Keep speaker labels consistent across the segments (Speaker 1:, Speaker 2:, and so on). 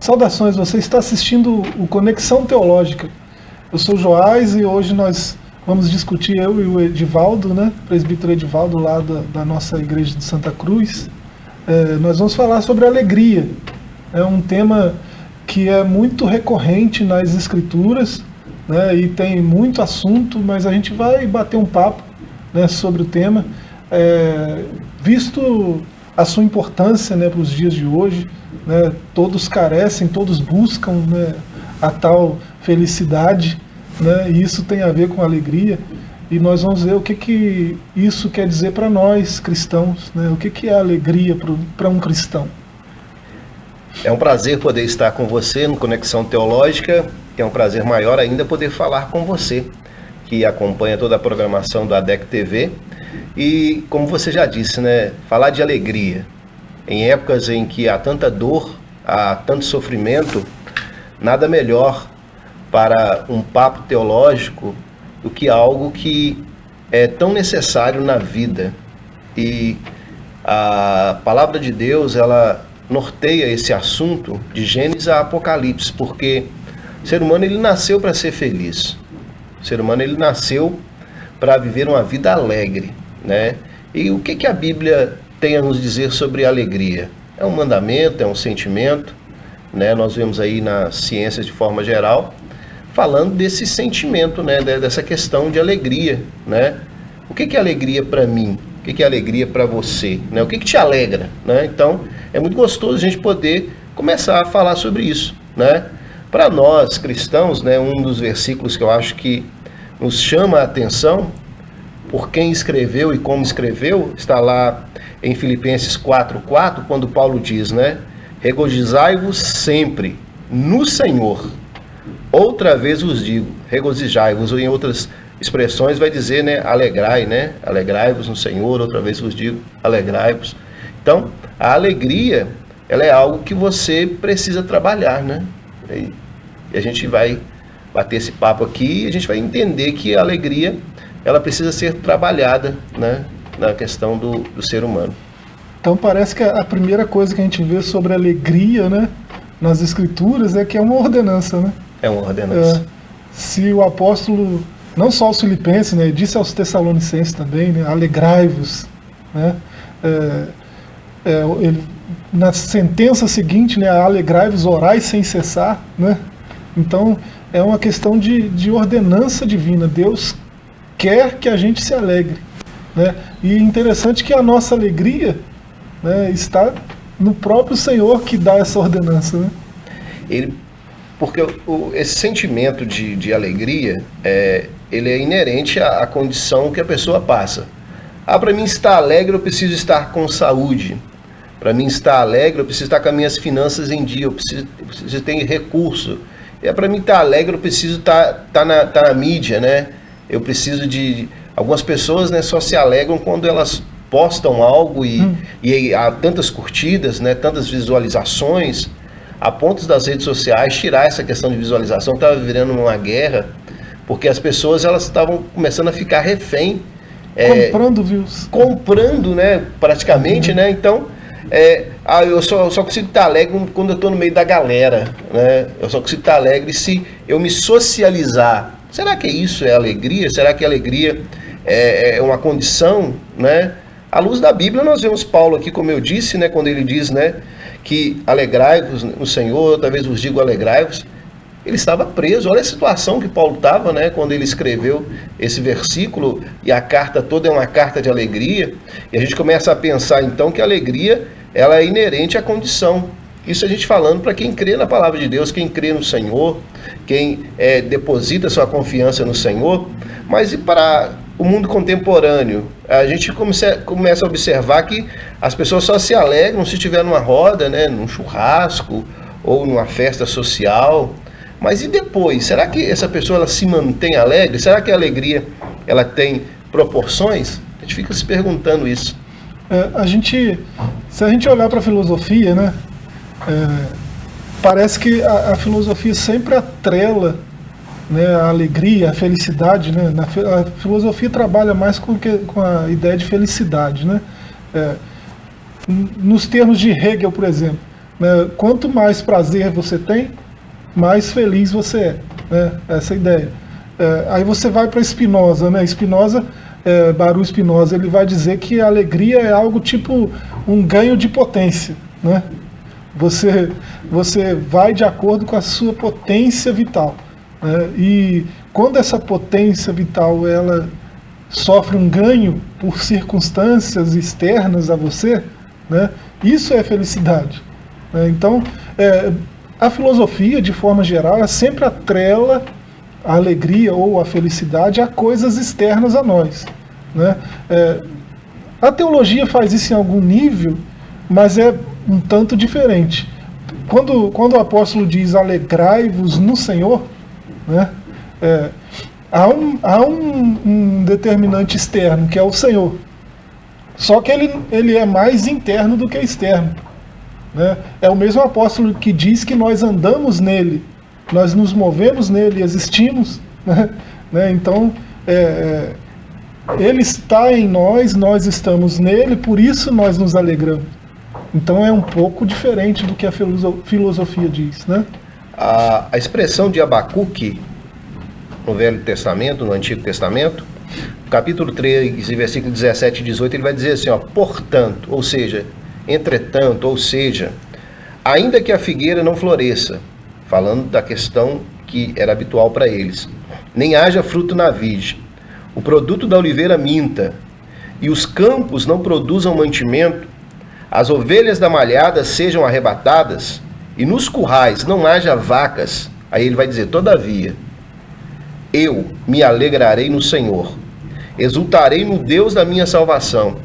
Speaker 1: Saudações, você está assistindo o Conexão Teológica. Eu sou o Joás e hoje nós vamos discutir, eu e o Edivaldo, né, presbítero Edivaldo lá da nossa igreja de Santa Cruz. Nós vamos falar sobre alegria. É um tema que é muito recorrente nas escrituras, né, e tem muito assunto, mas a gente vai bater um papo, né, sobre o tema, visto a sua importância, né, para os dias de hoje, né, todos carecem, todos buscam, né, a tal felicidade, né, e isso tem a ver com alegria, e nós vamos ver o que isso quer dizer para nós cristãos, né, o que é alegria para um cristão.
Speaker 2: É um prazer poder estar com você no Conexão Teológica, é um prazer maior ainda poder falar com você, que acompanha toda a programação do ADEC TV, e como você já disse, né, falar de alegria, em épocas em que há tanta dor, há tanto sofrimento, nada melhor para um papo teológico do que algo que é tão necessário na vida. E a palavra de Deus, ela norteia esse assunto de Gênesis a Apocalipse, porque o ser humano ele nasceu para ser feliz. O ser humano ele nasceu para viver uma vida alegre, né? E o que a Bíblia tem a nos dizer sobre alegria? É um mandamento, é um sentimento, né? Nós vemos aí nas ciências de forma geral falando desse sentimento, né? Dessa questão de alegria, né? O que é alegria para mim? O que é alegria para você? Né? O que te alegra? Né? Então, é muito gostoso a gente poder começar a falar sobre isso, né? Para nós cristãos, né, um dos versículos que eu acho que nos chama a atenção por quem escreveu e como escreveu, está lá em Filipenses 4:4, quando Paulo diz, né? Regozijai-vos sempre no Senhor. Outra vez vos digo, regozijai-vos, ou em outras expressões vai dizer, né? Alegrai, né? Alegrai-vos no Senhor, outra vez vos digo, alegrai-vos. Então, a alegria, ela é algo que você precisa trabalhar, né? E a gente vai bater esse papo aqui e a gente vai entender que a alegria, ela precisa ser trabalhada, né, na questão do ser humano.
Speaker 1: Então parece que a primeira coisa que a gente vê sobre alegria, né, nas escrituras é que é uma ordenança, né?
Speaker 2: É uma ordenança.
Speaker 1: Se o apóstolo, não só aos filipenses, né, disse aos tessalonicenses também, né, alegrai-vos, né? Ele, na sentença seguinte, né, alegrai-vos, orai sem cessar, né? Então é uma questão de ordenança divina. Deus quer que a gente se alegre, né? E interessante que a nossa alegria, né, está no próprio Senhor que dá essa ordenança, né?
Speaker 2: Porque esse sentimento de alegria, ele é inerente à condição que a pessoa passa. Para mim estar alegre eu preciso estar com saúde. Para mim estar alegre eu preciso estar com as minhas finanças em dia, eu preciso ter recurso. Para mim estar alegre eu preciso estar na mídia, né? Eu preciso de... Algumas pessoas, né, só se alegram quando elas postam algo e há tantas curtidas, né, tantas visualizações, a ponto das redes sociais tirar essa questão de visualização. Estava virando uma guerra, porque as pessoas elas estavam começando a ficar refém.
Speaker 1: Comprando views.
Speaker 2: Comprando, né, praticamente, né? Então, eu só consigo estar alegre quando eu estou no meio da galera, né? Eu só consigo estar alegre se eu me socializar. Será que isso é alegria? Será que a alegria é uma condição, né? À luz da Bíblia, nós vemos Paulo aqui, como eu disse, né, quando ele diz, né, que alegrai-vos no Senhor, outra vez vos digo alegrai-vos. Ele estava preso. Olha a situação que Paulo estava, né, quando ele escreveu esse versículo, e a carta toda é uma carta de alegria. E a gente começa a pensar, então, que a alegria ela é inerente à condição. Isso a gente falando para quem crê na palavra de Deus, quem crê no Senhor, quem deposita sua confiança no Senhor. Mas e para o mundo contemporâneo? A gente começa a observar que as pessoas só se alegram se estiver numa roda, né, num churrasco ou numa festa social. Mas e depois? Será que essa pessoa ela se mantém alegre? Será que a alegria ela tem proporções? A gente fica se perguntando isso.
Speaker 1: Se a gente olhar para a filosofia, né, parece que a filosofia sempre atrela, né, a alegria, a felicidade, né? A filosofia trabalha mais com a ideia de felicidade, né? Nos termos de Hegel, por exemplo, né? Quanto mais prazer você tem, mais feliz você é, né? Essa é a ideia. Aí você vai para Spinoza, né? Baruch Spinoza, ele vai dizer que a alegria é algo tipo um ganho de potência, né? Você vai de acordo com a sua potência vital, né? E quando essa potência vital ela sofre um ganho por circunstâncias externas a você, né? Isso é felicidade, né? Então, a filosofia, de forma geral, ela sempre atrela a alegria ou a felicidade a coisas externas a nós, né? A teologia faz isso em algum nível, mas é um tanto diferente. Quando o apóstolo diz alegrai-vos no Senhor, né, há um determinante externo, que é o Senhor. Só que ele é mais interno do que externo, né? É o mesmo apóstolo que diz que nós andamos nele, nós nos movemos nele, existimos, né? Então, ele está em nós, nós estamos nele, por isso nós nos alegramos. Então é um pouco diferente do que a filosofia diz, né?
Speaker 2: A expressão de Abacuque, no Velho Testamento, no Antigo Testamento, capítulo 3, versículo 17 e 18, ele vai dizer assim, ó, portanto, ou seja, entretanto, ou seja, ainda que a figueira não floresça, falando da questão que era habitual para eles, nem haja fruto na vide, o produto da oliveira minta, e os campos não produzam mantimento, as ovelhas da malhada sejam arrebatadas, e nos currais não haja vacas, aí ele vai dizer, todavia, eu me alegrarei no Senhor, exultarei no Deus da minha salvação.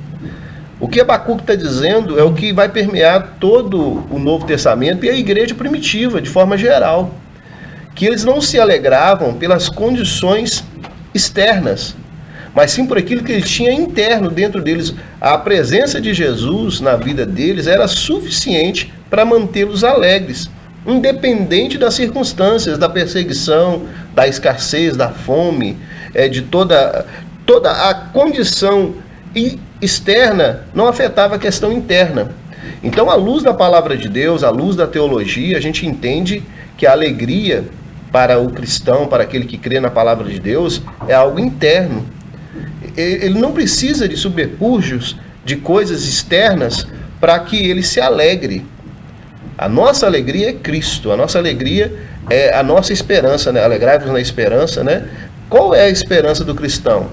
Speaker 2: O que Abacuque está dizendo é o que vai permear todo o Novo Testamento e a igreja primitiva, de forma geral, que eles não se alegravam pelas condições externas, mas sim por aquilo que eles tinham interno dentro deles. A presença de Jesus na vida deles era suficiente para mantê-los alegres, independente das circunstâncias, da perseguição, da escassez, da fome, de toda a condição externa não afetava a questão interna. Então, à luz da palavra de Deus, à luz da teologia, a gente entende que a alegria para o cristão, para aquele que crê na palavra de Deus, é algo interno. Ele não precisa de subterfúgios, de coisas externas, para que ele se alegre. A nossa alegria é Cristo, a nossa alegria é a nossa esperança, né? Alegrai-vos na esperança, né? Qual é a esperança do cristão?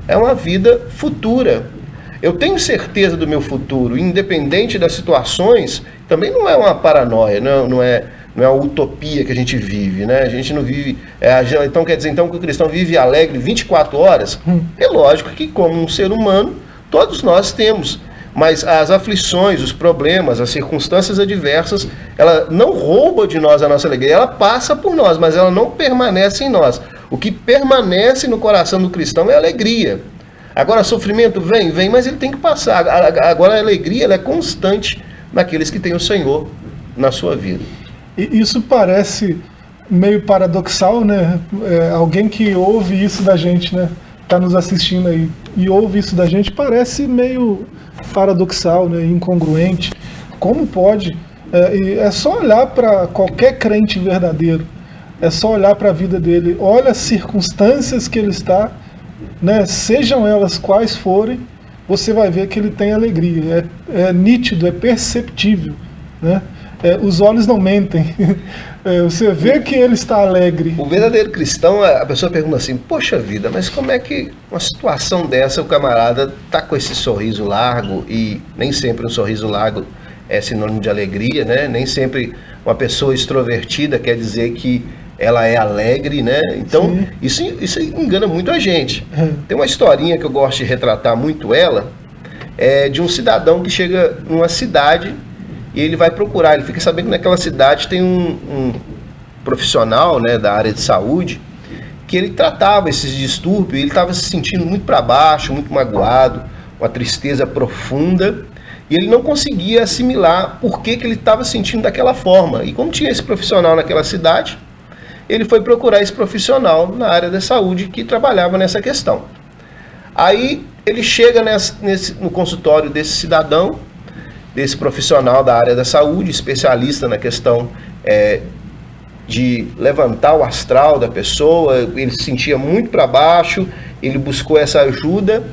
Speaker 2: É uma vida futura. Eu tenho certeza do meu futuro, independente das situações. Também não é uma paranoia, não é uma utopia que a gente vive, né? A gente não vive... então quer dizer então que o cristão vive alegre 24 horas? É lógico que, como um ser humano, todos nós temos. Mas as aflições, os problemas, as circunstâncias adversas, ela não rouba de nós a nossa alegria. Ela passa por nós, mas ela não permanece em nós. O que permanece no coração do cristão é a alegria. Agora, sofrimento vem, mas ele tem que passar. Agora, a alegria ela é constante naqueles que têm o Senhor na sua vida.
Speaker 1: E isso parece meio paradoxal, né? Alguém que ouve isso da gente, né? Está nos assistindo aí e ouve isso da gente, parece meio paradoxal, né? Incongruente. Como pode? É só olhar para qualquer crente verdadeiro. É só olhar para a vida dele. Olha as circunstâncias que ele está, né? Sejam elas quais forem, você vai ver que ele tem alegria. É nítido, é perceptível, né? Os olhos não mentem. Você vê que ele está alegre.
Speaker 2: O verdadeiro cristão, a pessoa pergunta assim, poxa vida, mas como é que uma situação dessa o camarada está com esse sorriso largo, e nem sempre um sorriso largo é sinônimo de alegria, né? Nem sempre uma pessoa extrovertida quer dizer que ela é alegre, né? Então, isso engana muito a gente. Tem uma historinha que eu gosto de retratar muito ela, de um cidadão que chega numa cidade e ele vai procurar, ele fica sabendo que naquela cidade tem um profissional, né, da área de saúde, que ele tratava esses distúrbios, e ele estava se sentindo muito para baixo, muito magoado, uma tristeza profunda, e ele não conseguia assimilar por que ele estava sentindo daquela forma. E como tinha esse profissional naquela cidade, ele foi procurar esse profissional na área da saúde que trabalhava nessa questão. Aí ele chega no consultório desse cidadão, desse profissional da área da saúde, especialista na questão de levantar o astral da pessoa. Ele se sentia muito para baixo, ele buscou essa ajuda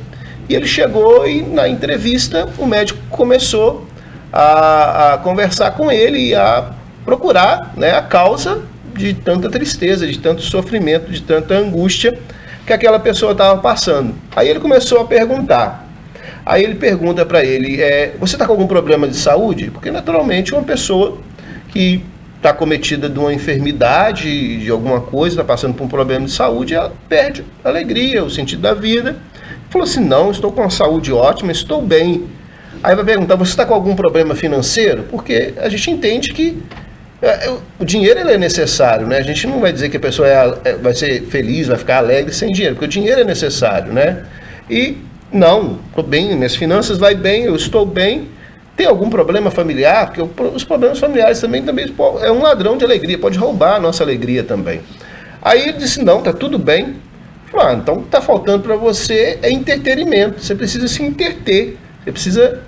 Speaker 2: e ele chegou e na entrevista o médico começou a conversar com ele e a procurar, né, a causa de tanta tristeza, de tanto sofrimento, de tanta angústia que aquela pessoa estava passando. Aí ele começou a perguntar. Aí ele pergunta para ele, você está com algum problema de saúde? Porque naturalmente uma pessoa que está cometida de uma enfermidade, de alguma coisa, está passando por um problema de saúde, ela perde a alegria, o sentido da vida. Ele falou assim, não, estou com uma saúde ótima, estou bem. Aí vai perguntar, você está com algum problema financeiro? Porque a gente entende que o dinheiro ele é necessário, né? A gente não vai dizer que a pessoa vai ser feliz, vai ficar alegre sem dinheiro, porque o dinheiro é necessário, né? E não, estou bem, minhas finanças vai bem, eu estou bem. Tem algum problema familiar? Porque os problemas familiares também é um ladrão de alegria, pode roubar a nossa alegria também. Aí ele disse, não, tá tudo bem. Falei, então tá faltando para você entretenimento, você precisa se entreter. Você precisa...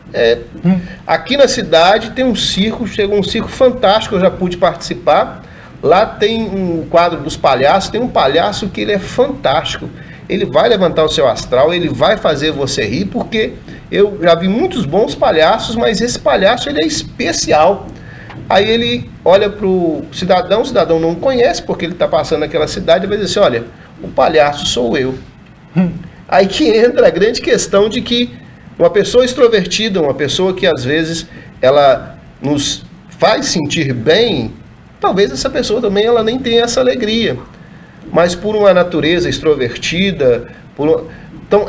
Speaker 2: Aqui na cidade tem um circo, chegou um circo fantástico, eu já pude participar. Lá tem um quadro dos palhaços, tem um palhaço que ele é fantástico. Ele vai levantar o seu astral, ele vai fazer você rir, porque eu já vi muitos bons palhaços, mas esse palhaço ele é especial. Aí ele olha para o cidadão não conhece, porque ele está passando naquela cidade, e vai dizer assim, olha, o palhaço sou eu. Aí que entra a grande questão de que uma pessoa extrovertida, uma pessoa que às vezes ela nos faz sentir bem, talvez essa pessoa também ela nem tenha essa alegria. Mas por uma natureza extrovertida, então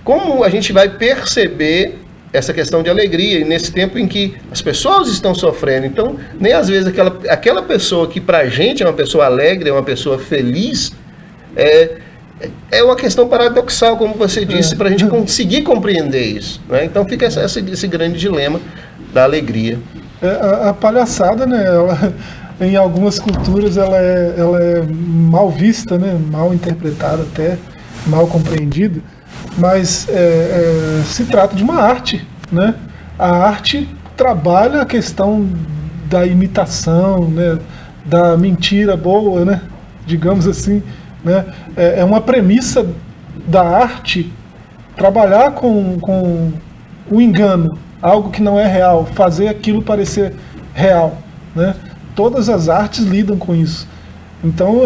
Speaker 2: como a gente vai perceber essa questão de alegria, e nesse tempo em que as pessoas estão sofrendo, então nem às vezes aquela pessoa que pra gente é uma pessoa alegre, é uma pessoa feliz, é uma questão paradoxal, como você disse, para a gente conseguir compreender isso, né? Então fica esse grande dilema da alegria.
Speaker 1: A palhaçada, né, em algumas culturas ela é mal vista, né, mal interpretada até, mal compreendida, mas se trata de uma arte, né? A arte trabalha a questão da imitação, né, da mentira boa, né, digamos assim, né? É uma premissa da arte trabalhar com o engano, algo que não é real, fazer aquilo parecer real, né? Todas as artes lidam com isso. Então,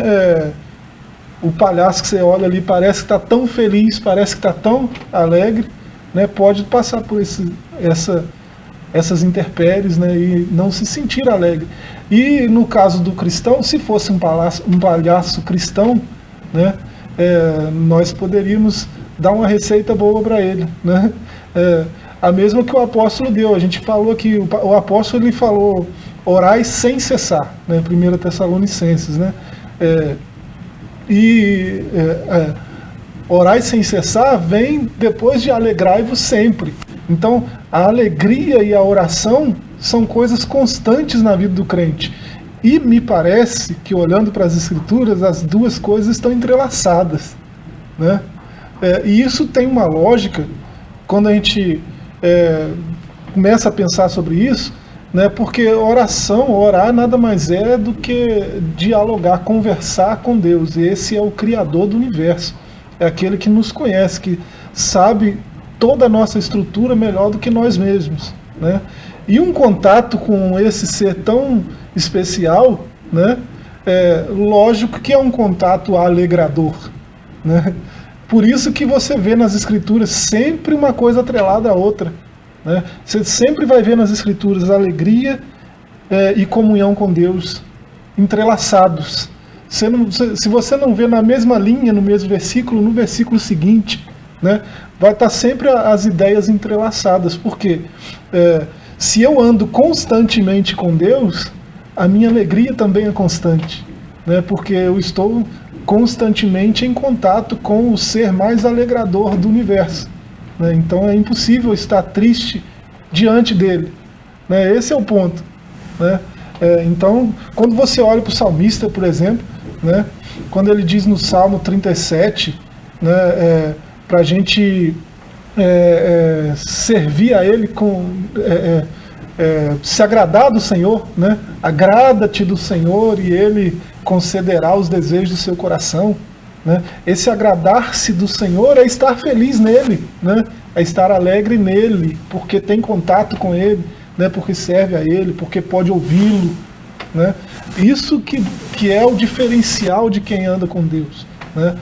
Speaker 1: o palhaço que você olha ali parece que está tão feliz, parece que está tão alegre, né? Pode passar por essas intempéries, né? E não se sentir alegre. E no caso do cristão, se fosse um palhaço cristão, né? Nós poderíamos dar uma receita boa para ele, né? A mesma que o apóstolo deu. A gente falou que o apóstolo ele falou orai sem cessar, né? 1 Tessalonicenses, né? Orai sem cessar vem depois de alegrai-vos sempre. Então a alegria e a oração são coisas constantes na vida do crente. E me parece que, olhando para as Escrituras, as duas coisas estão entrelaçadas, né? E isso tem uma lógica, quando a gente começa a pensar sobre isso, né? Porque orar nada mais é do que dialogar, conversar com Deus. E esse é o Criador do universo, é aquele que nos conhece, que sabe toda a nossa estrutura melhor do que nós mesmos, né? E um contato com esse ser tão especial, né? Lógico que é um contato alegrador, né? Por isso que você vê nas Escrituras sempre uma coisa atrelada à outra, né? Você sempre vai ver nas Escrituras alegria e comunhão com Deus entrelaçados. Se você não vê na mesma linha, no mesmo versículo, no versículo seguinte, né, vai estar sempre as ideias entrelaçadas. Porque se eu ando constantemente com Deus, a minha alegria também é constante, né? Porque eu estou constantemente em contato com o ser mais alegrador do universo, né? Então é impossível estar triste diante dele, né? Esse é o ponto, né? Então, quando você olha para o salmista, por exemplo, né, quando ele diz no Salmo 37, né, para a gente servir a Ele se agradar do Senhor, né? Agrada-te do Senhor e Ele concederá os desejos do seu coração, né? Esse agradar-se do Senhor é estar feliz nele, né? É estar alegre nele, porque tem contato com Ele, né? Porque serve a Ele, porque pode ouvi-lo, né? Isso que é o diferencial de quem anda com Deus, né?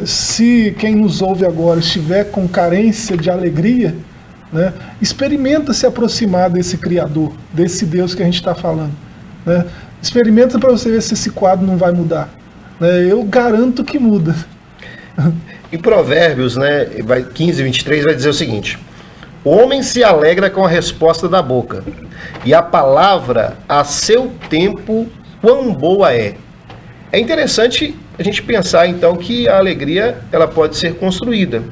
Speaker 1: Se quem nos ouve agora estiver com carência de alegria, né, experimenta se aproximar desse Criador, desse Deus que a gente está falando, né? Experimenta para você ver se esse quadro não vai mudar, né? Eu garanto que muda.
Speaker 2: Em Provérbios, né, 15, 23, vai dizer o seguinte: o homem se alegra com a resposta da boca, e a palavra a seu tempo quão boa é. É interessante a gente pensar então que a alegria ela pode ser construída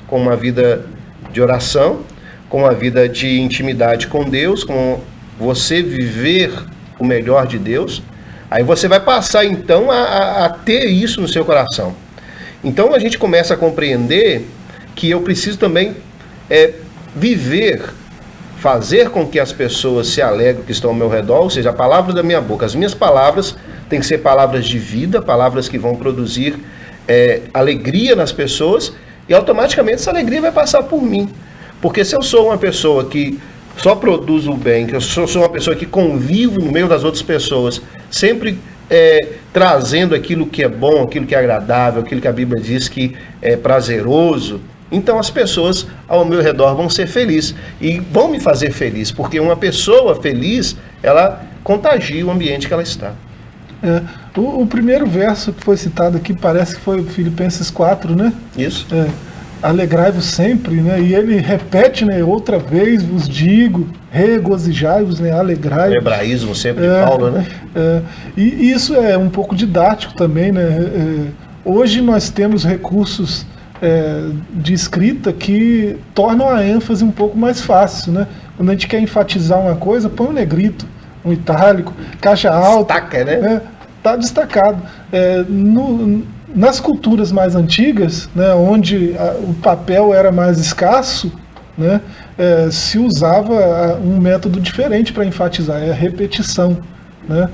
Speaker 2: com uma vida de oração, com uma vida de intimidade com Deus, com você viver o melhor de Deus. Aí você vai passar então a ter isso no seu coração. Então a gente começa a compreender que eu preciso também viver, fazer com que as pessoas se alegrem que estão ao meu redor, ou seja, a palavra da minha boca, as minhas palavras têm que ser palavras de vida, palavras que vão produzir alegria nas pessoas, e automaticamente essa alegria vai passar por mim. Porque se eu sou uma pessoa que só produz o bem, que eu sou uma pessoa que convivo no meio das outras pessoas, sempre trazendo aquilo que é bom, aquilo que é agradável, aquilo que a Bíblia diz que é prazeroso, então as pessoas ao meu redor vão ser felizes e vão me fazer feliz, porque uma pessoa feliz, ela contagia o ambiente que ela está.
Speaker 1: O primeiro verso que foi citado aqui parece que foi Filipenses 4, né?
Speaker 2: Isso.
Speaker 1: Alegrai-vos sempre, né? E ele repete, né? Outra vez vos digo, regozijai-vos, né? Alegrai-vos.
Speaker 2: O hebraísmo sempre de Paulo, né?
Speaker 1: E isso é um pouco didático também, né? Hoje nós temos recursos de escrita que tornam a ênfase um pouco mais fácil, né? Quando a gente quer enfatizar uma coisa, põe um negrito, um itálico, caixa alta.
Speaker 2: Destaca, né?
Speaker 1: Tá destacado. Nas culturas mais antigas, né, onde o papel era mais escasso, né, se usava um método diferente para enfatizar, a repetição, né?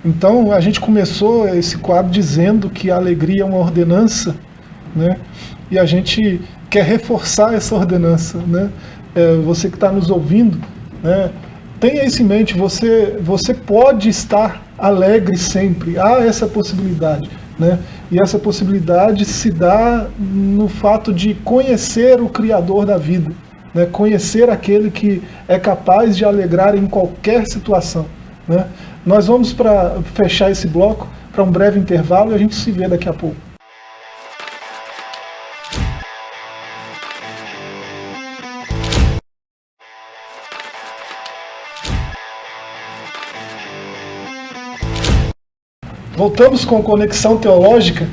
Speaker 1: Então a gente começou esse quadro dizendo que a alegria é uma ordenança, né, e a gente quer reforçar essa ordenança, né? Você que está nos ouvindo, né, tenha isso em mente, você pode estar alegre sempre, há essa possibilidade, né? E essa possibilidade se dá no fato de conhecer o Criador da vida, né? Conhecer aquele que é capaz de alegrar em qualquer situação, né? Nós vamos fechar esse bloco para um breve intervalo e a gente se vê daqui a pouco. Voltamos com Conexão Teológica,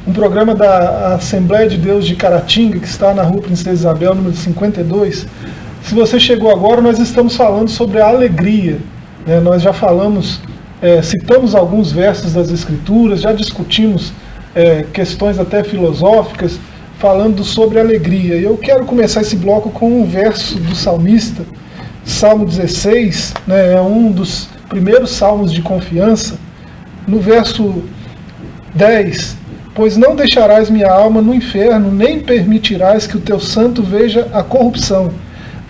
Speaker 1: um programa da Assembleia de Deus de Caratinga, que está na Rua Princesa Isabel, número 52. Se você chegou agora, nós estamos falando sobre a alegria, né? Nós já falamos, citamos alguns versos das Escrituras, já discutimos questões até filosóficas, falando sobre alegria. E eu quero começar esse bloco com um verso do salmista, Salmo 16, né? É um dos primeiros salmos de confiança. No verso 10, pois não deixarás minha alma no inferno, nem permitirás que o teu santo veja a corrupção.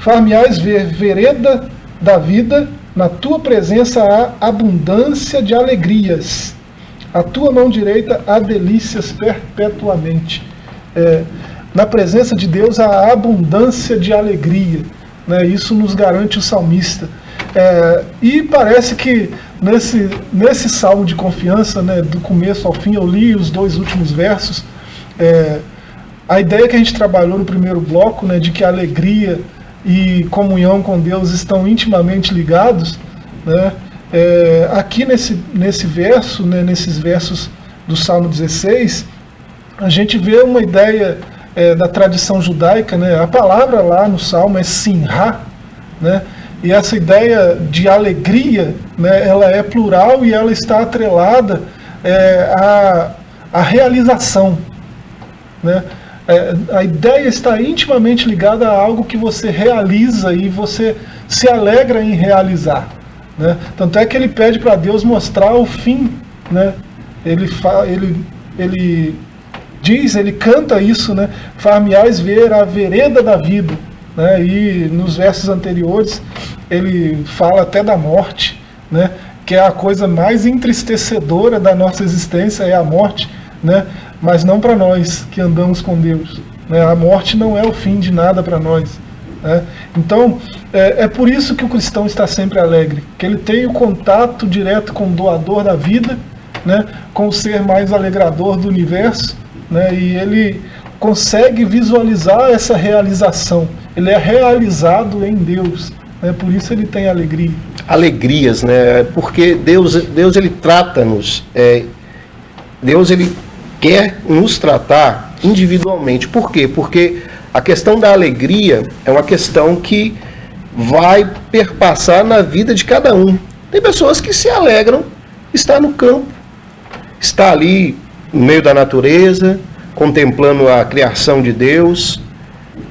Speaker 1: Far-me-ás ver vereda da vida, na tua presença há abundância de alegrias. A tua mão direita há delícias perpetuamente. Na presença de Deus há abundância de alegria, né? Isso nos garante o salmista. E parece que nesse salmo de confiança, né, do começo ao fim, eu li os 2 últimos versos, a ideia que a gente trabalhou no primeiro bloco, né, de que a alegria e comunhão com Deus estão intimamente ligados, né, aqui nesse verso, né, nesses versos do Salmo 16, a gente vê uma ideia da tradição judaica, né, a palavra lá no Salmo é simha, né? E essa ideia de alegria, né, ela é plural e ela está atrelada à realização, né? A ideia está intimamente ligada a algo que você realiza e você se alegra em realizar, né? Tanto é que ele pede para Deus mostrar o fim, né? Ele diz, ele canta isso, né? Far-me-ás ver a vereda da vida, né? E nos versos anteriores ele fala até da morte, né? Que é a coisa mais entristecedora da nossa existência, é a morte, né? Mas não para nós que andamos com Deus, né? A morte não é o fim de nada para nós, né? Então, é por isso que o cristão está sempre alegre, que ele tem o contato direto com o doador da vida, né? Com o ser mais alegrador do universo, né? E ele consegue visualizar essa realização, ele é realizado em Deus, né? Por isso ele tem alegria.
Speaker 2: Alegrias, né? Porque Deus ele trata-nos, Deus ele quer nos tratar individualmente. Por quê? Porque a questão da alegria é uma questão que vai perpassar na vida de cada um. Tem pessoas que se alegram estar no campo, estar ali no meio da natureza, contemplando a criação de Deus.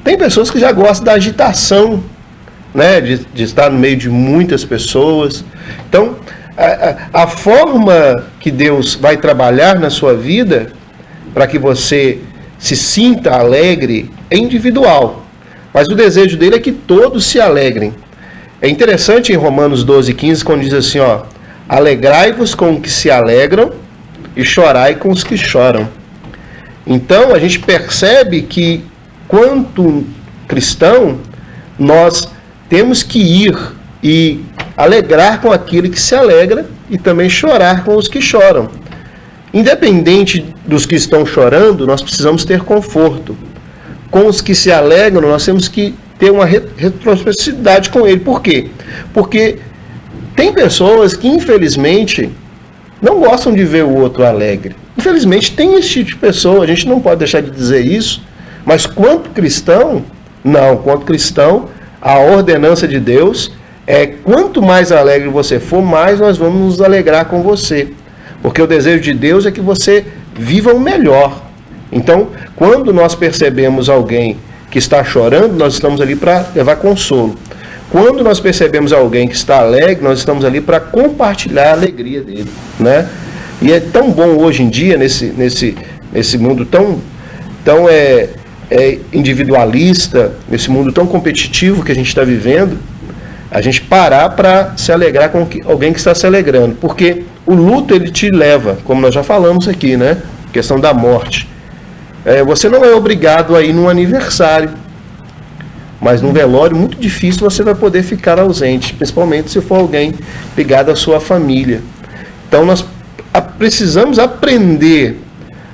Speaker 2: Tem pessoas que já gostam da agitação, né, de estar no meio de muitas pessoas. Então, a forma que Deus vai trabalhar na sua vida para que você se sinta alegre é individual, mas o desejo dele é que todos se alegrem. É interessante em Romanos 12:15, quando diz assim, ó: alegrai-vos com os que se alegram e chorai com os que choram. Então a gente percebe que, quanto cristão, nós temos que ir e alegrar com aquele que se alegra e também chorar com os que choram. Independente dos que estão chorando, nós precisamos ter conforto. Com os que se alegram, nós temos que ter uma reciprocidade com ele. Por quê? Porque tem pessoas que, infelizmente, não gostam de ver o outro alegre. Infelizmente, tem esse tipo de pessoa, a gente não pode deixar de dizer isso, mas quanto cristão, não, quanto cristão, a ordenança de Deus é: quanto mais alegre você for, mais nós vamos nos alegrar com você. Porque o desejo de Deus é que você viva o melhor. Então, quando nós percebemos alguém que está chorando, nós estamos ali para levar consolo. Quando nós percebemos alguém que está alegre, nós estamos ali para compartilhar a alegria dele, né? E é tão bom hoje em dia, nesse mundo tão individualista, nesse mundo tão competitivo que a gente está vivendo, a gente parar para se alegrar com alguém que está se alegrando. Porque o luto, ele te leva, como nós já falamos aqui, né? Questão da morte. Você não é obrigado a ir num aniversário, mas num velório muito difícil você vai poder ficar ausente, principalmente se for alguém ligado à sua família. Então nós precisamos aprender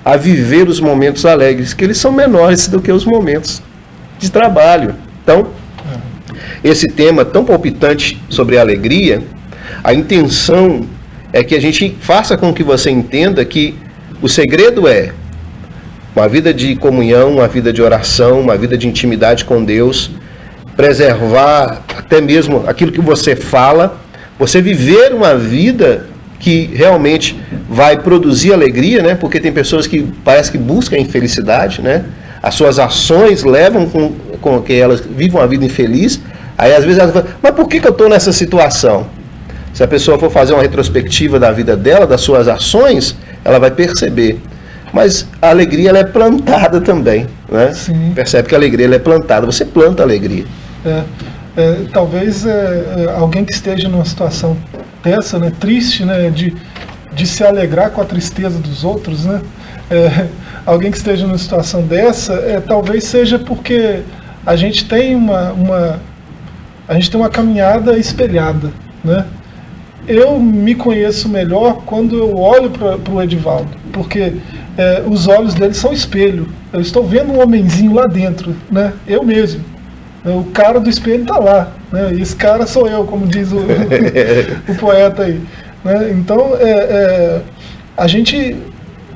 Speaker 2: a viver os momentos alegres, que eles são menores do que os momentos de trabalho. Então, esse tema tão palpitante sobre a alegria, a intenção é que a gente faça com que você entenda que o segredo é uma vida de comunhão, uma vida de oração, uma vida de intimidade com Deus, preservar até mesmo aquilo que você fala, você viver uma vida que realmente vai produzir alegria, né? Porque tem pessoas que parece que buscam infelicidade, né? As suas ações levam com que elas vivam uma vida infeliz. Aí às vezes elas falam: mas por que eu estou nessa situação? Se a pessoa for fazer uma retrospectiva da vida dela, das suas ações, ela vai perceber. Mas a alegria, ela é plantada também, né?
Speaker 1: Sim.
Speaker 2: Percebe que a alegria, ela é plantada. Você planta a alegria.
Speaker 1: Talvez alguém que esteja numa situação dessa, né, triste, né, de se alegrar com a tristeza dos outros, né? Alguém que esteja numa situação dessa, talvez seja porque a gente tem uma caminhada espelhada, né? Eu me conheço melhor quando eu olho para o Edivaldo, porque os olhos dele são espelho. Eu estou vendo um homenzinho lá dentro, né? Eu mesmo. O cara do espelho está lá, né? E esse cara sou eu, como diz o poeta aí, né? Então, a gente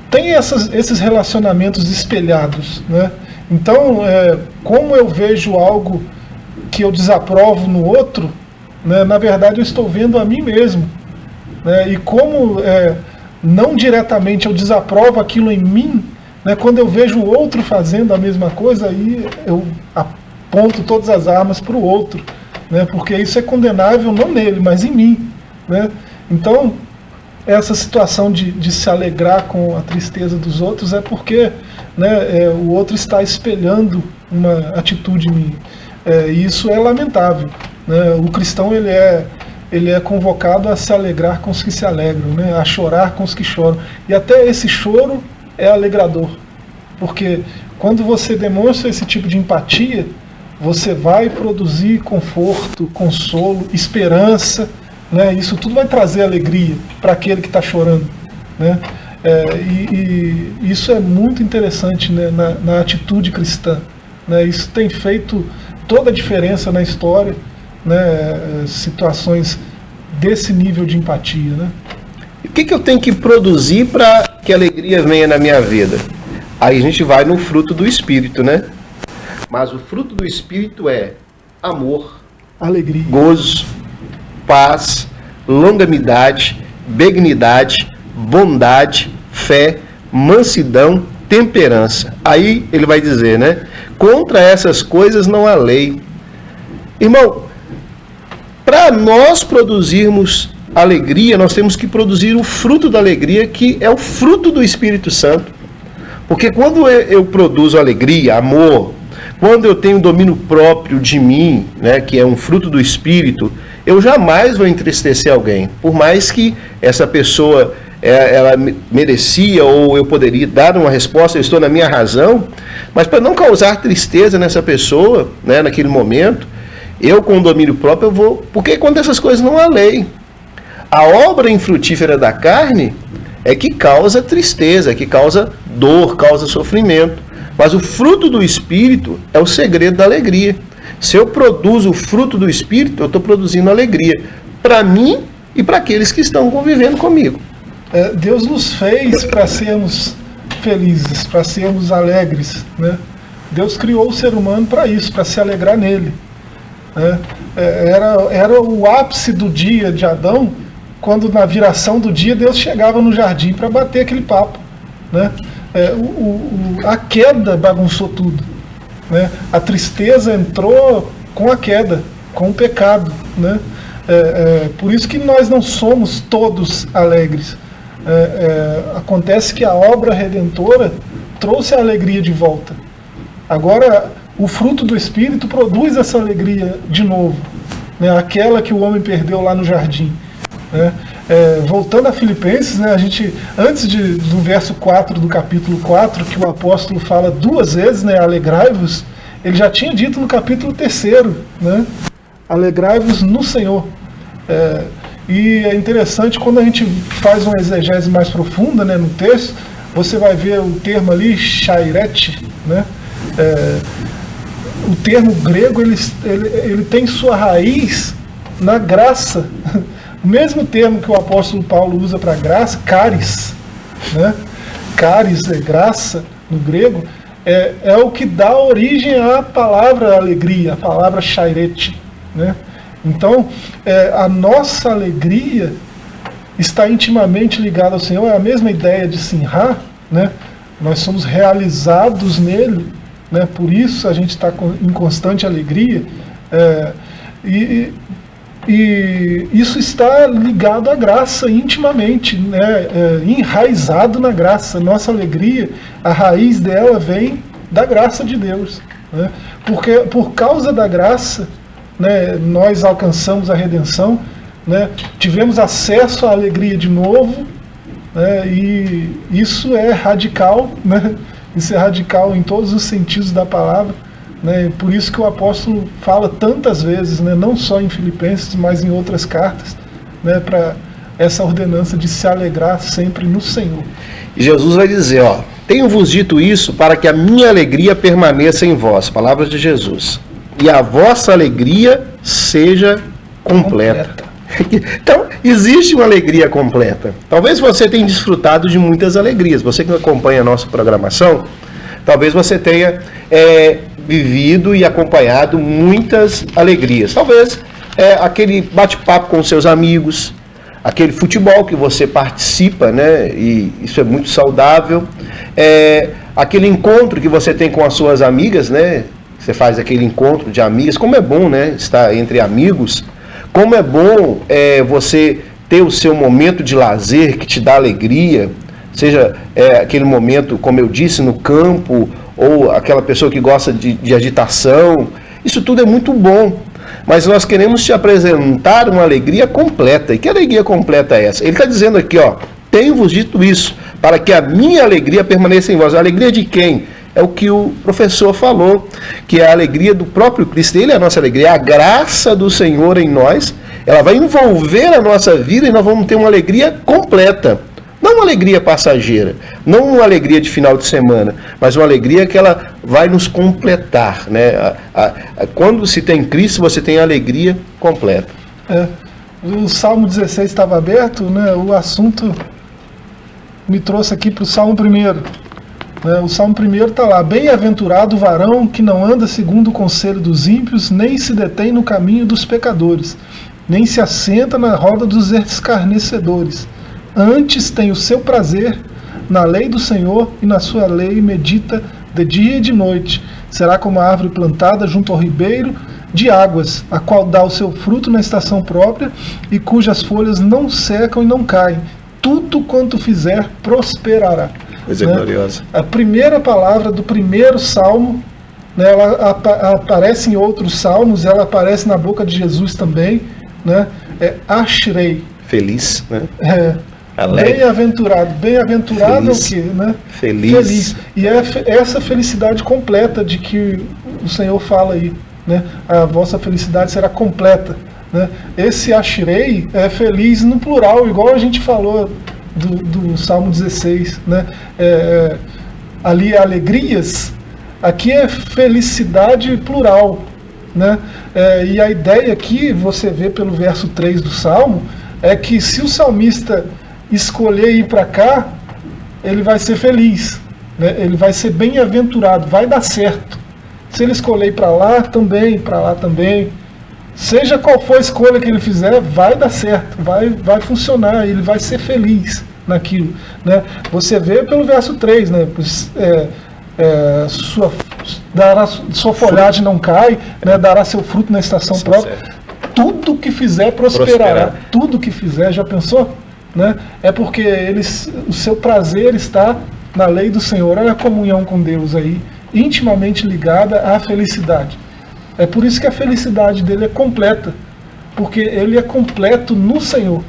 Speaker 1: tem esses relacionamentos espelhados, né? Então, como eu vejo algo que eu desaprovo no outro, né, na verdade eu estou vendo a mim mesmo, né? E como não diretamente eu desaprovo aquilo em mim, né? Quando eu vejo o outro fazendo a mesma coisa, aí eu aponto todas as armas para o outro, né? Porque isso é condenável não nele, mas em mim, né? Então, essa situação de se alegrar com a tristeza dos outros é porque, né, o outro está espelhando uma atitude minha. E isso é lamentável, né? O cristão ele é convocado a se alegrar com os que se alegram, né? A chorar com os que choram. E até esse choro é alegrador, porque quando você demonstra esse tipo de empatia, você vai produzir conforto, consolo, esperança, né? Isso tudo vai trazer alegria para aquele que está chorando, né? E isso é muito interessante, né, na atitude cristã, né? Isso tem feito toda a diferença na história, né? Situações desse nível de empatia, né?
Speaker 2: O que eu tenho que produzir para que a alegria venha na minha vida? Aí a gente vai no fruto do Espírito, né? Mas o fruto do Espírito é amor,
Speaker 1: alegria,
Speaker 2: gozo, paz, longanimidade, benignidade, bondade, fé, mansidão, temperança. Aí ele vai dizer, né? Contra essas coisas não há lei. Irmão, para nós produzirmos alegria, nós temos que produzir o fruto da alegria, que é o fruto do Espírito Santo. Porque quando eu produzo alegria, amor, quando eu tenho domínio próprio de mim, né, que é um fruto do Espírito, eu jamais vou entristecer alguém. Por mais que essa pessoa ela merecia ou eu poderia dar uma resposta, eu estou na minha razão, mas para não causar tristeza nessa pessoa, né, naquele momento, eu com domínio próprio eu vou... Porque quando essas coisas não há lei. A obra infrutífera da carne é que causa tristeza, que causa dor, causa sofrimento. Mas o fruto do Espírito é o segredo da alegria. Se eu produzo o fruto do Espírito, eu estou produzindo alegria para mim e para aqueles que estão convivendo comigo.
Speaker 1: Deus nos fez para sermos felizes, para sermos alegres, né? Deus criou o ser humano para isso, para se alegrar nele, né? Era o ápice do dia de Adão, quando na viração do dia Deus chegava no jardim para bater aquele papo, né? A queda bagunçou tudo, né? A tristeza entrou com a queda, com o pecado, né? Por isso que nós não somos todos alegres. Acontece que a obra redentora trouxe a alegria de volta. Agora, o fruto do Espírito produz essa alegria de novo, né? Aquela que o homem perdeu lá no jardim, né? Voltando a Filipenses, né, a gente, antes do verso 4 do capítulo 4, que o apóstolo fala duas vezes, né, alegrai-vos, ele já tinha dito no capítulo 3, né, alegrai-vos no Senhor. E é interessante, quando a gente faz uma exegese mais profunda, né, no texto, você vai ver o termo ali, chairete, né? O termo grego ele tem sua raiz na graça. O mesmo termo que o apóstolo Paulo usa para graça, caris, né? Caris é graça no grego, é o que dá origem à palavra alegria, a palavra chairete, né? Então, a nossa alegria está intimamente ligada ao Senhor, é a mesma ideia de Simha, né? Nós somos realizados nele, né? Por isso a gente está em constante alegria, e isso está ligado à graça intimamente, né? Enraizado na graça. Nossa alegria, a raiz dela vem da graça de Deus, né? Porque por causa da graça, né, nós alcançamos a redenção, né? Tivemos acesso à alegria de novo, né? E isso é radical, né? Isso é radical em todos os sentidos da palavra, né? Por isso que o apóstolo fala tantas vezes, né, não só em Filipenses, mas em outras cartas, né, para essa ordenança de se alegrar sempre no Senhor.
Speaker 2: E Jesus vai dizer, tenho-vos dito isso para que a minha alegria permaneça em vós, palavras de Jesus, e a vossa alegria seja completa. Então, existe uma alegria completa. Talvez você tenha desfrutado de muitas alegrias. Você que acompanha a nossa programação, talvez você tenha vivido e acompanhado muitas alegrias. Talvez aquele bate-papo com seus amigos, aquele futebol que você participa, né? E isso é muito saudável. aquele encontro que você tem com as suas amigas, né? Você faz aquele encontro de amigas, como é bom, né? Estar entre amigos, como é bom você ter o seu momento de lazer que te dá alegria, seja aquele momento, como eu disse, no campo, ou aquela pessoa que gosta de agitação, isso tudo é muito bom. Mas nós queremos te apresentar uma alegria completa. E que alegria completa é essa? Ele está dizendo aqui, ó, tenho-vos dito isso, para que a minha alegria permaneça em vós. A alegria de quem? É o que o professor falou, que é a alegria do próprio Cristo. Ele é a nossa alegria, a graça do Senhor em nós, ela vai envolver a nossa vida e nós vamos ter uma alegria completa. Não uma alegria passageira, não uma alegria de final de semana, mas uma alegria que ela vai nos completar, né? Quando se tem Cristo, você tem a alegria completa.
Speaker 1: O Salmo 16 estava aberto, né? O assunto me trouxe aqui para o Salmo 1. O Salmo 1 está lá: bem-aventurado o varão que não anda segundo o conselho dos ímpios, nem se detém no caminho dos pecadores, nem se assenta na roda dos escarnecedores. Antes tem o seu prazer na lei do Senhor, e na sua lei medita de dia e de noite. Será como a árvore plantada junto ao ribeiro de águas, a qual dá o seu fruto na estação própria, e cujas folhas não secam e não caem. Tudo quanto fizer prosperará.
Speaker 2: Coisa gloriosa.
Speaker 1: A primeira palavra do primeiro salmo, né, ela aparece em outros salmos, ela aparece na boca de Jesus também, né, é Ashrei.
Speaker 2: Feliz, né?
Speaker 1: Bem-aventurado. Bem-aventurado é o quê? Né?
Speaker 2: Feliz.
Speaker 1: E é essa felicidade completa de que o Senhor fala aí, né? A vossa felicidade será completa, né? Esse Ashrei é feliz no plural, igual a gente falou do Salmo 16, né? Ali é alegrias, aqui é felicidade plural, né? E a ideia aqui, você vê pelo verso 3 do Salmo, é que se o salmista escolher ir para cá, ele vai ser feliz, né? Ele vai ser bem-aventurado, vai dar certo. Se ele escolher ir para lá também, seja qual for a escolha que ele fizer, vai dar certo, vai funcionar, ele vai ser feliz naquilo, né? Você vê pelo verso 3, né? Sua folhagem não cai, né? Dará seu fruto na estação própria. Tudo que fizer prosperará. Tudo que fizer, já pensou? Né? É porque o seu prazer está na lei do Senhor. Olha a comunhão com Deus aí, intimamente ligada à felicidade. É por isso que a felicidade dele é completa, porque ele é completo no Senhor,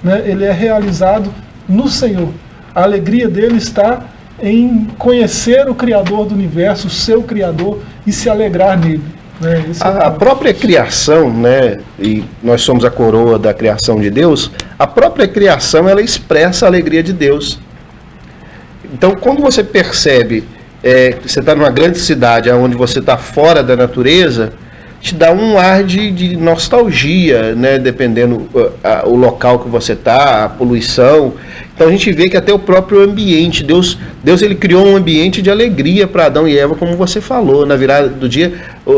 Speaker 1: né? Ele é realizado no Senhor. A alegria dele está em conhecer o Criador do universo, o seu Criador, e se alegrar nele. A
Speaker 2: própria criação, né, e nós somos a coroa da criação de Deus, a própria criação ela expressa a alegria de Deus. Então, quando você percebe que você está numa grande cidade onde você está fora da natureza, te dá um ar de nostalgia, né, dependendo o local que você está, a poluição. Então a gente vê que até o próprio ambiente, Deus ele criou um ambiente de alegria para Adão e Eva, como você falou, na virada do dia,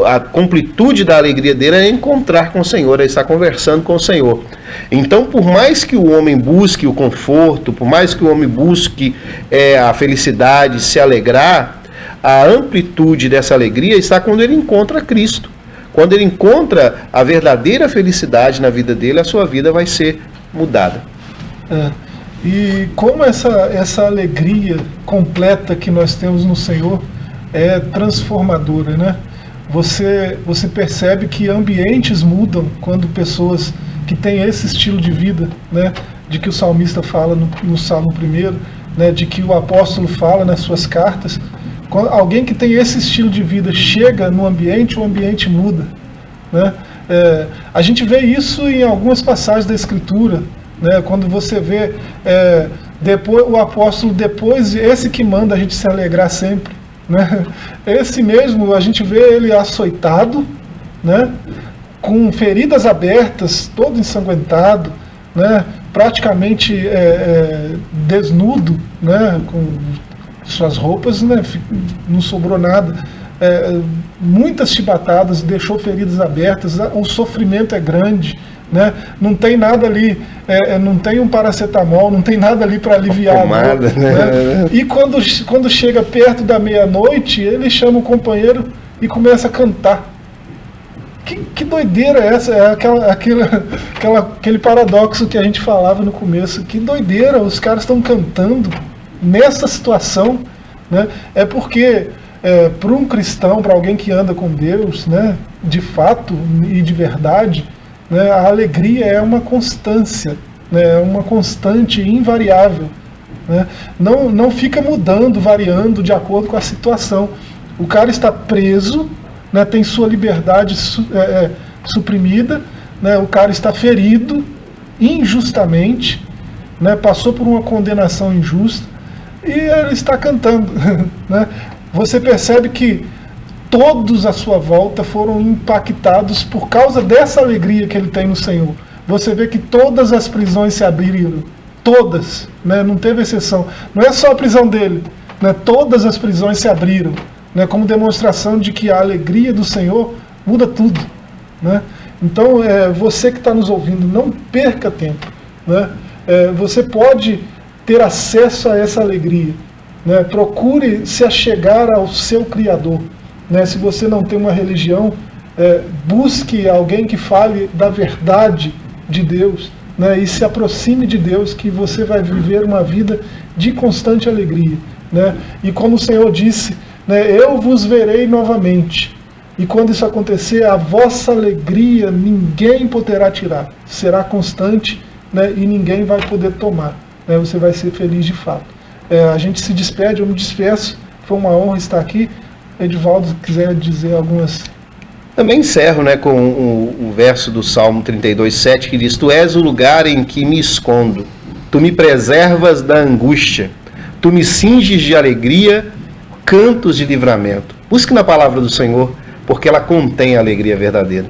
Speaker 2: a completude da alegria dele é encontrar com o Senhor, é estar conversando com o Senhor. Então, por mais que o homem busque o conforto, por mais que o homem busque a felicidade, se alegrar, a amplitude dessa alegria está quando ele encontra Cristo. Quando ele encontra a verdadeira felicidade na vida dele, a sua vida vai ser mudada.
Speaker 1: E como essa alegria completa que nós temos no Senhor é transformadora, né? Você percebe que ambientes mudam quando pessoas que têm esse estilo de vida, né, de que o salmista fala no Salmo 1, né, de que o apóstolo fala nas suas cartas. Quando alguém que tem esse estilo de vida chega no ambiente, o ambiente muda, né? A gente vê isso em algumas passagens da Escritura, né? Quando você vê depois, o apóstolo, esse que manda a gente se alegrar sempre, né? Esse mesmo, a gente vê ele açoitado, né? Com feridas abertas, todo ensanguentado, né? Praticamente desnudo, né? Com suas roupas, né, não sobrou nada, muitas chibatadas, deixou feridas abertas, o sofrimento é grande, né? Não tem nada ali, não tem um paracetamol, não tem nada ali para aliviar.
Speaker 2: Pomada,
Speaker 1: né? E quando chega perto da meia-noite, ele chama o companheiro e começa a cantar. Que doideira é essa? É aquele paradoxo que a gente falava no começo. Que doideira, os caras estão cantando nessa situação, né? É porque, para um cristão, para alguém que anda com Deus, né, de fato e de verdade, né, a alegria é uma constância, né, é uma constante invariável. Né? Não fica mudando, variando de acordo com a situação. O cara está preso, né, tem sua liberdade suprimida, né, o cara está ferido injustamente, né, passou por uma condenação injusta e ele está cantando. Né? Você percebe que todos à sua volta foram impactados por causa dessa alegria que ele tem no Senhor. Você vê que todas as prisões se abriram, todas, né, não teve exceção. Não é só a prisão dele, né, todas as prisões se abriram, né, como demonstração de que a alegria do Senhor muda tudo. Né? Então, você que está nos ouvindo, não perca tempo. Né? Você pode ter acesso a essa alegria. Né? Procure se achegar ao seu Criador. Né? Se você não tem uma religião, busque alguém que fale da verdade de Deus, né? E se aproxime de Deus, que você vai viver uma vida de constante alegria. Né? E como o Senhor disse, né, eu vos verei novamente. E quando isso acontecer, a vossa alegria ninguém poderá tirar. Será constante, né, e ninguém vai poder tomar. Né? Você vai ser feliz de fato. A gente se despede, eu me despeço. Foi uma honra estar aqui. Edivaldo, quiser dizer algumas...
Speaker 2: Também encerro, né, com o verso do Salmo 32:7, que diz: Tu és o lugar em que me escondo. Tu me preservas da angústia. Tu me cinges de alegria, cantos de livramento. Busque na palavra do Senhor, porque ela contém a alegria verdadeira.